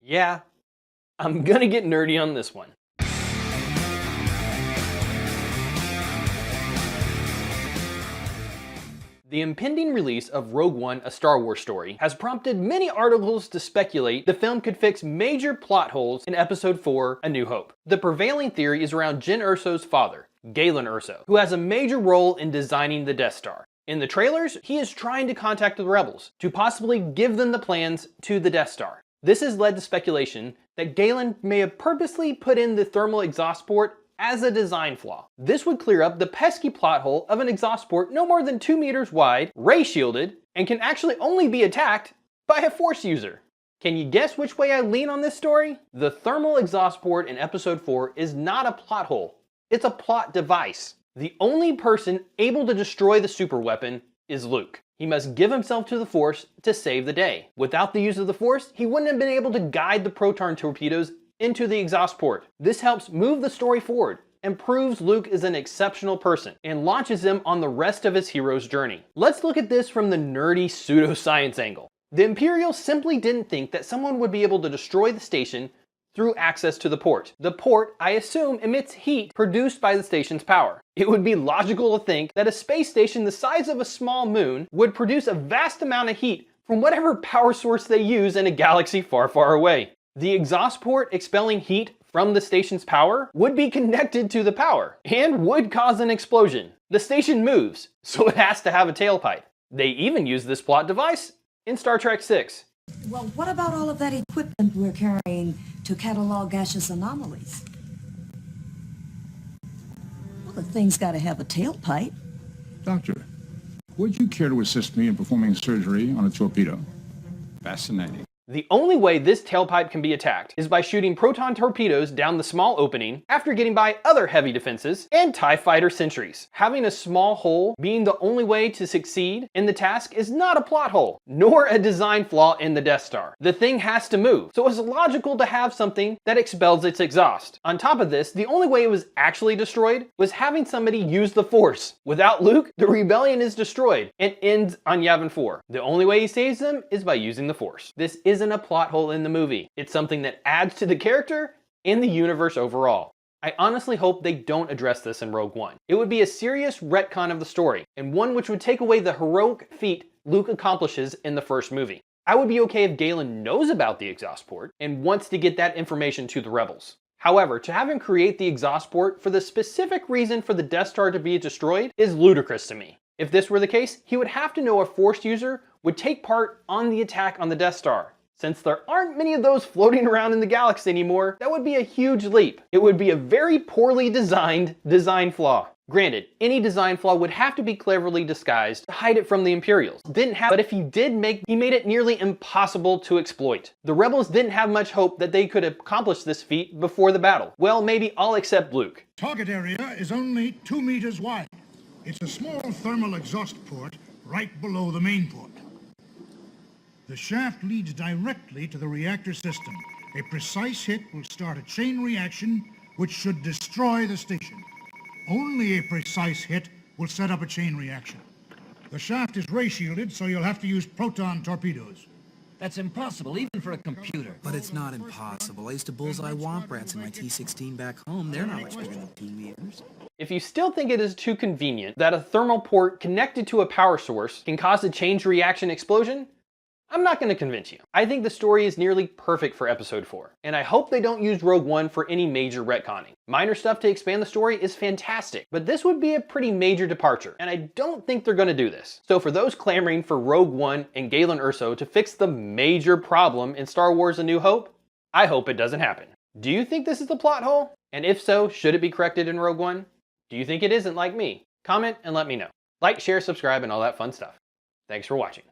Yeah, I'm gonna get nerdy on this one. The impending release of Rogue One, A Star Wars Story, has prompted many articles to speculate the film could fix major plot holes in Episode 4, A New Hope. The prevailing theory is around Jyn Erso's father, Galen Erso, who has a major role in designing the Death Star. In the trailers, he is trying to contact the rebels to possibly give them the plans to the Death Star. This has led to speculation that Galen may have purposely put in the thermal exhaust port as a design flaw. This would clear up the pesky plot hole of an exhaust port no more than 2 meters wide, ray shielded, and can actually only be attacked by a Force user. Can you guess which way I lean on this story? The thermal exhaust port in Episode 4 is not a plot hole. It's a plot device. The only person able to destroy the super weapon is Luke. He must give himself to the Force to save the day. Without the use of the Force, he wouldn't have been able to guide the proton torpedoes into the exhaust port. This helps move the story forward and proves Luke is an exceptional person and launches him on the rest of his hero's journey. Let's look at this from the nerdy pseudoscience angle. The Imperials simply didn't think that someone would be able to destroy the station through access to the port. The port, I assume, emits heat produced by the station's power. It would be logical to think that a space station the size of a small moon would produce a vast amount of heat from whatever power source they use in a galaxy far, far away. The exhaust port expelling heat from the station's power would be connected to the power and would cause an explosion. The station moves, so it has to have a tailpipe. They even use this plot device in Star Trek VI. Well, what about all of that equipment we're carrying to catalog gaseous anomalies? Well, the thing's got to have a tailpipe. Doctor, would you care to assist me in performing surgery on a torpedo? Fascinating. The only way this tailpipe can be attacked is by shooting proton torpedoes down the small opening after getting by other heavy defenses and TIE fighter sentries. Having a small hole being the only way to succeed in the task is not a plot hole, nor a design flaw in the Death Star. The thing has to move, so it's logical to have something that expels its exhaust. On top of this, the only way it was actually destroyed was having somebody use the Force. Without Luke, the rebellion is destroyed and ends on Yavin 4. The only way he saves them is by using the Force. This isn't a plot hole in the movie. It's something that adds to the character and the universe overall. I honestly hope they don't address this in Rogue One. It would be a serious retcon of the story, and one which would take away the heroic feat Luke accomplishes in the first movie. I would be okay if Galen knows about the exhaust port and wants to get that information to the rebels. However, to have him create the exhaust port for the specific reason for the Death Star to be destroyed is ludicrous to me. If this were the case, he would have to know a Force user would take part on the attack on the Death Star. Since there aren't many of those floating around in the galaxy anymore, that would be a huge leap. It would be a very poorly designed design flaw. Granted, any design flaw would have to be cleverly disguised to hide it from the Imperials. But if he made it nearly impossible to exploit. The rebels didn't have much hope that they could accomplish this feat before the battle. Well, maybe all except Luke. Target area is only 2 meters wide. It's a small thermal exhaust port right below the main port. The shaft leads directly to the reactor system. A precise hit will start a chain reaction which should destroy the station. Only a precise hit will set up a chain reaction. The shaft is ray shielded, so you'll have to use proton torpedoes. That's impossible, even for a computer. But it's not impossible. I used to bullseye womp rats in my T-16 back home. They're not much bigger than 2 meters. If you still think it is too convenient that a thermal port connected to a power source can cause a chain reaction explosion, I'm not going to convince you. I think the story is nearly perfect for Episode 4, and I hope they don't use Rogue One for any major retconning. Minor stuff to expand the story is fantastic, but this would be a pretty major departure, and I don't think they're going to do this. So for those clamoring for Rogue One and Galen Erso to fix the major problem in Star Wars A New Hope, I hope it doesn't happen. Do you think this is the plot hole? And if so, should it be corrected in Rogue One? Do you think it isn't like me? Comment and let me know. Like, share, subscribe, and all that fun stuff. Thanks for watching.